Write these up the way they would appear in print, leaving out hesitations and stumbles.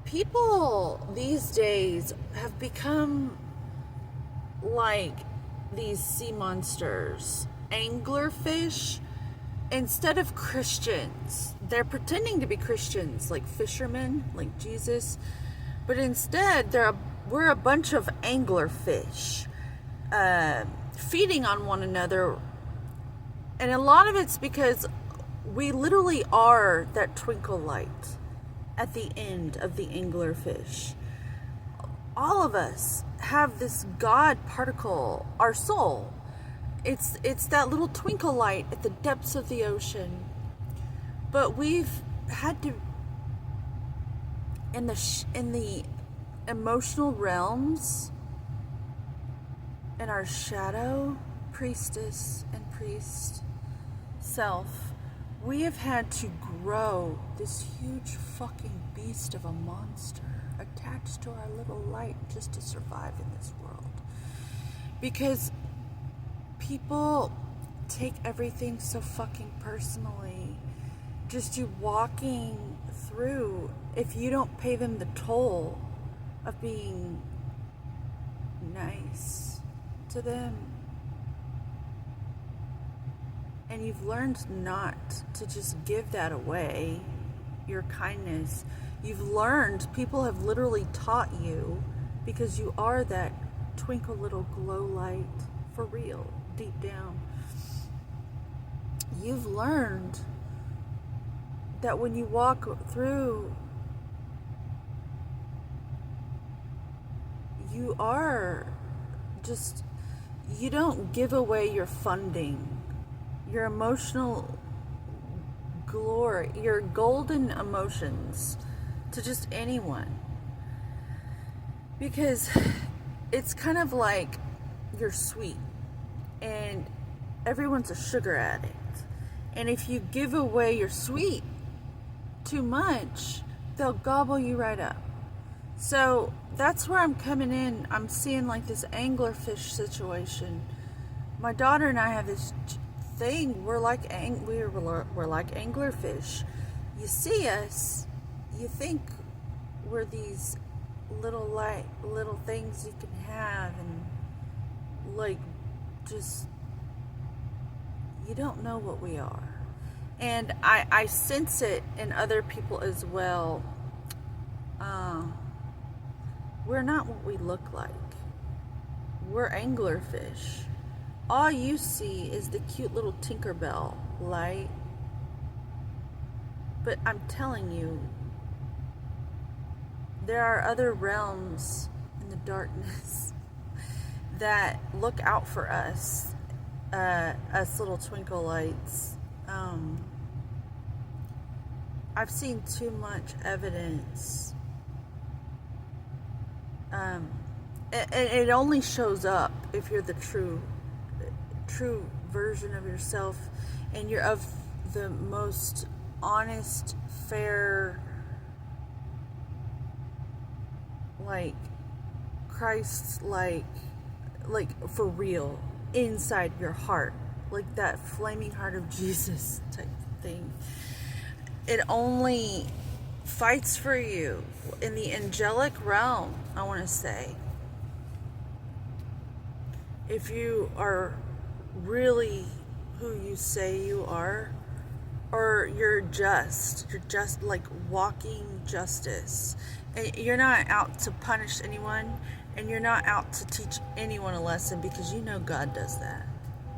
People these days have become like these sea monsters, anglerfish, instead of Christians. They're pretending to be Christians, like fishermen, like Jesus, but instead we're a bunch of anglerfish, feeding on one another. And a lot of it's because we literally are that twinkle light at the end of the anglerfish. All of us have this God particle, our soul. It's that little twinkle light at the depths of the ocean. But we've had to, in the emotional realms, in our shadow priestess and priest self, we have had to grow this huge fucking beast of a monster attached to our little light just to survive in this world. Because people take everything so fucking personally. Just you walking through, if you don't pay them the toll of being nice to them, and you've learned not to just give that away, your kindness. You've learned, people have literally taught you, because you are that twinkle little glow light for real, deep down. You've learned that when you walk through, you are just, you don't give away your funding, your emotional glory, your golden emotions to just anyone. Because it's kind of like you're sweet and everyone's a sugar addict. And if you give away your sweet too much, they'll gobble you right up. So that's where I'm coming in. I'm seeing like this anglerfish situation. My daughter and I have this thing. We're like anglerfish. You see us, you think we're these little things you can have, and like just you don't know what we are. And I sense it in other people as well. We're not what we look like. We're anglerfish. All you see is the cute little Tinkerbell light. But I'm telling you, there are other realms in the darkness that look out for us, us little twinkle lights. I've seen too much evidence. It only shows up if you're the true version of yourself, and you're of the most honest, fair, like Christ, like for real, inside your heart, like that flaming heart of Jesus type thing. It only fights for you in the angelic realm, I want to say. If you are really who you say you are, or you're just like walking justice, and you're not out to punish anyone, and you're not out to teach anyone a lesson, because you know God does that.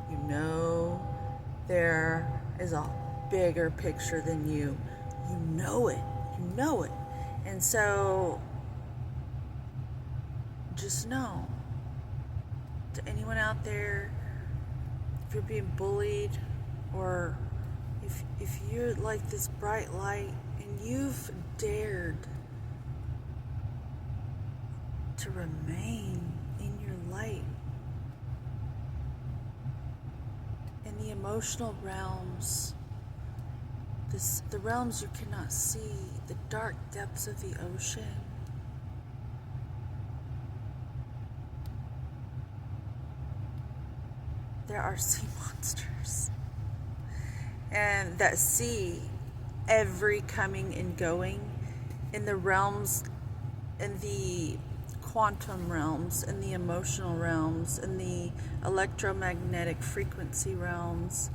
You know there is a bigger picture than you. You know it. And so just know, to anyone out there, if you're being bullied, or if you're like this bright light and you've dared to remain in your light, in the emotional realms, the realms you cannot see, the dark depths of the ocean, there are sea monsters, and that see every coming and going in the realms in the quantum realms, in the emotional realms, in the electromagnetic frequency realms,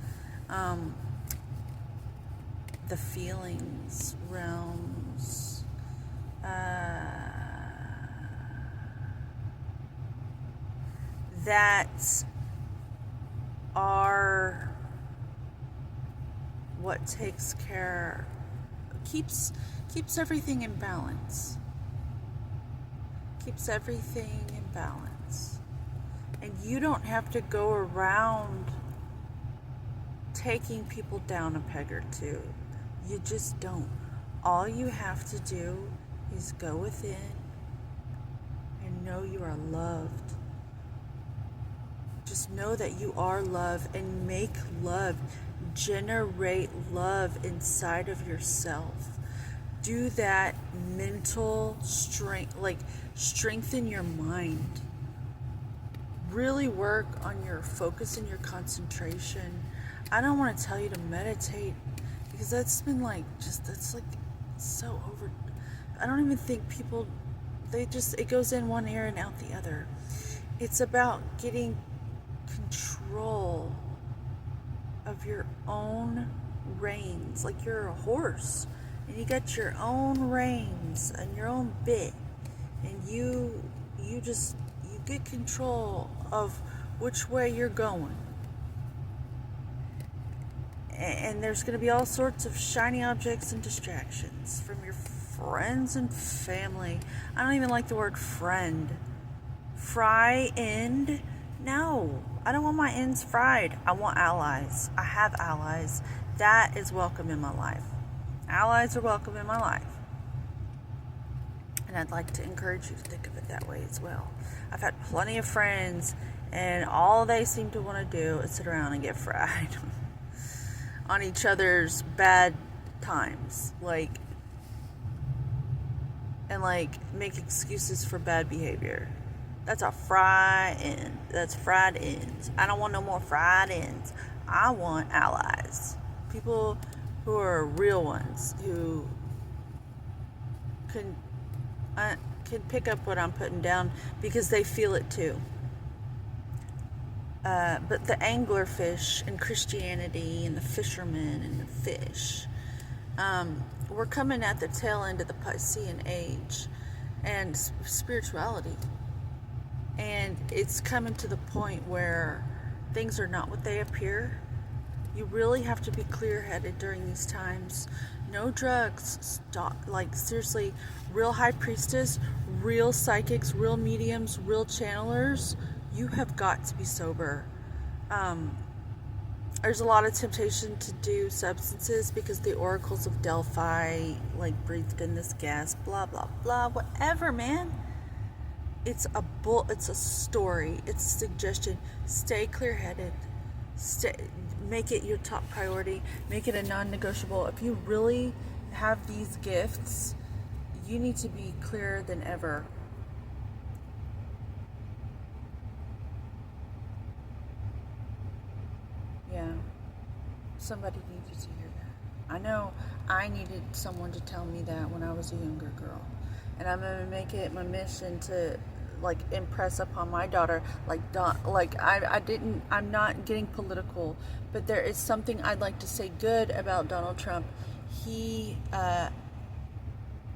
the feelings realms, that are what takes care, keeps everything in balance. Keeps everything in balance. And you don't have to go around taking people down a peg or two. You just don't. All you have to do is go within and know you are loved. Just know that you are loved, and make love, generate love inside of yourself. Do that mental strength, like strengthen your mind. Really work on your focus and your concentration. I don't want to tell you to meditate, because that's been like, just, that's like so over. I don't even think people, it goes in one ear and out the other. It's about getting control of your own reins, like you're a horse and you got your own reins and your own bit, and you get control of which way you're going. And there's going to be all sorts of shiny objects and distractions from your friends and family. I don't even like the word friend. Fry end? No, I don't want my ends fried. I want allies. I have allies. That is welcome in my life. Allies are welcome in my life. And I'd like to encourage you to think of it that way as well. I've had plenty of friends, and all they seem to want to do is sit around and get fried on each other's bad times. And make excuses for bad behavior. That's a fry end. That's fried ends. I don't want no more fried ends. I want allies. People who are real ones, who can pick up what I'm putting down, because they feel it too. But the anglerfish and Christianity and the fishermen and the fish, we're coming at the tail end of the Piscean age and spirituality. And it's coming to the point where things are not what they appear. You really have to be clear-headed during these times. No drugs. Stop. Seriously, real high priestess, real psychics, real mediums, real channelers, you have got to be sober. There's a lot of temptation to do substances because the oracles of Delphi breathed in this gas, blah blah blah, whatever, man. It's a story. It's a suggestion. Stay clear-headed. Make it your top priority. Make it a non-negotiable. If you really have these gifts, you need to be clearer than ever. Yeah. Somebody needed to hear that. I know I needed someone to tell me that when I was a younger girl. And I'm going to make it my mission to impress upon my daughter, I'm not getting political, but there is something I'd like to say good about Donald Trump.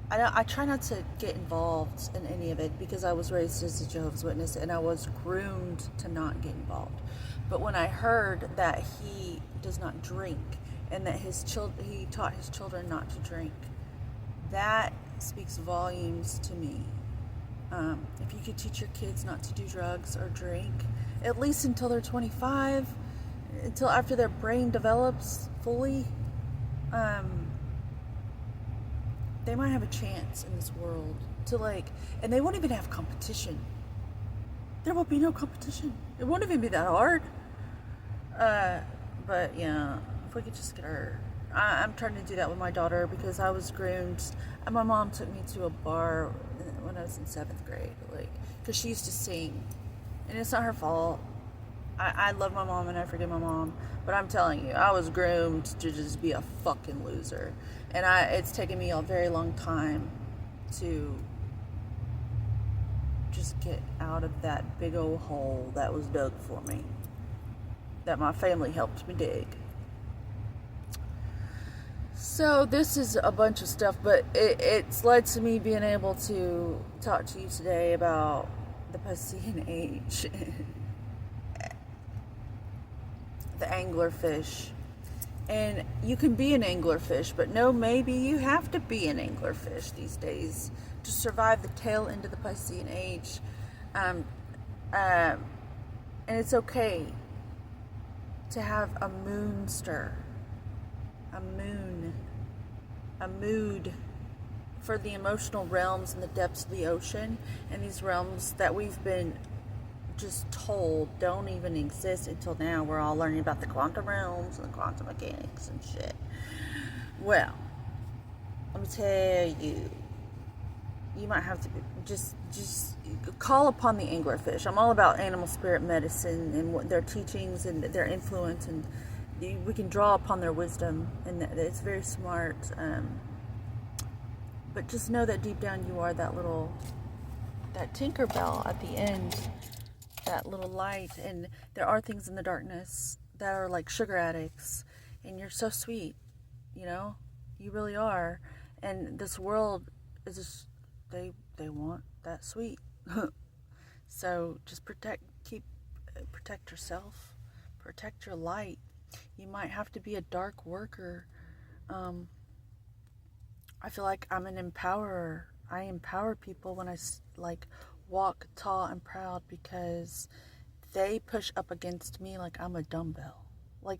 I try not to get involved in any of it because I was raised as a Jehovah's Witness and I was groomed to not get involved. But when I heard that he does not drink and that he taught his children not to drink, that speaks volumes to me. If you could teach your kids not to do drugs or drink, at least until they're 25, until after their brain develops fully, they might have a chance in this world to and they won't even have competition. There will be no competition. It won't even be that hard. But yeah, if we could just get I'm trying to do that with my daughter because I was groomed, and my mom took me to a bar when I was in 7th grade, because she used to sing, and it's not her fault. I love my mom and I forgive my mom, but I'm telling you, I was groomed to just be a fucking loser, and it's taken me a very long time to just get out of that big old hole that was dug for me, that my family helped me dig. So this is a bunch of stuff, but it's led to me being able to talk to you today about the Piscean age, the anglerfish. And you can be an anglerfish, but no, maybe you have to be an anglerfish these days to survive the tail end of the Piscean age. Um, and it's okay to have a moonster, a mood for the emotional realms and the depths of the ocean, and these realms that we've been just told don't even exist until now. We're all learning about the quantum realms and the quantum mechanics and shit. Well, let me tell you, you might have to just call upon the anglerfish. I'm all about animal spirit medicine and what their teachings and their influence, and we can draw upon their wisdom, and it's very smart. But just know that deep down you are that Tinkerbell at the end, that little light. And there are things in the darkness that are like sugar addicts, and you're so sweet, you really are. And this world is just, they want that sweet. So just protect yourself, protect your light. You might have to be a dark worker. I feel like I'm an empowerer. I empower people when I walk tall and proud, because they push up against me like I'm a dumbbell. I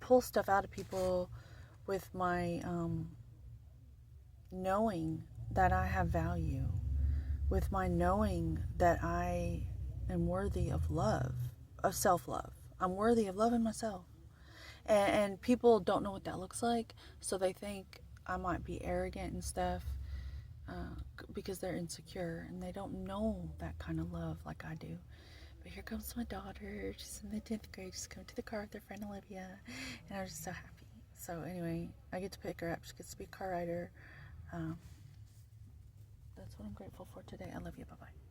pull stuff out of people with my knowing that I have value, with my knowing that I am worthy of love, of self-love. I'm worthy of loving myself. And people don't know what that looks like, so they think I might be arrogant and stuff, because they're insecure and they don't know that kind of love like I do. But here comes my daughter. She's in the 10th grade. She's coming to the car with her friend Olivia, and I'm just so happy. So anyway, I get to pick her up. She gets to be a car rider. That's what I'm grateful for today. I love you. Bye-bye.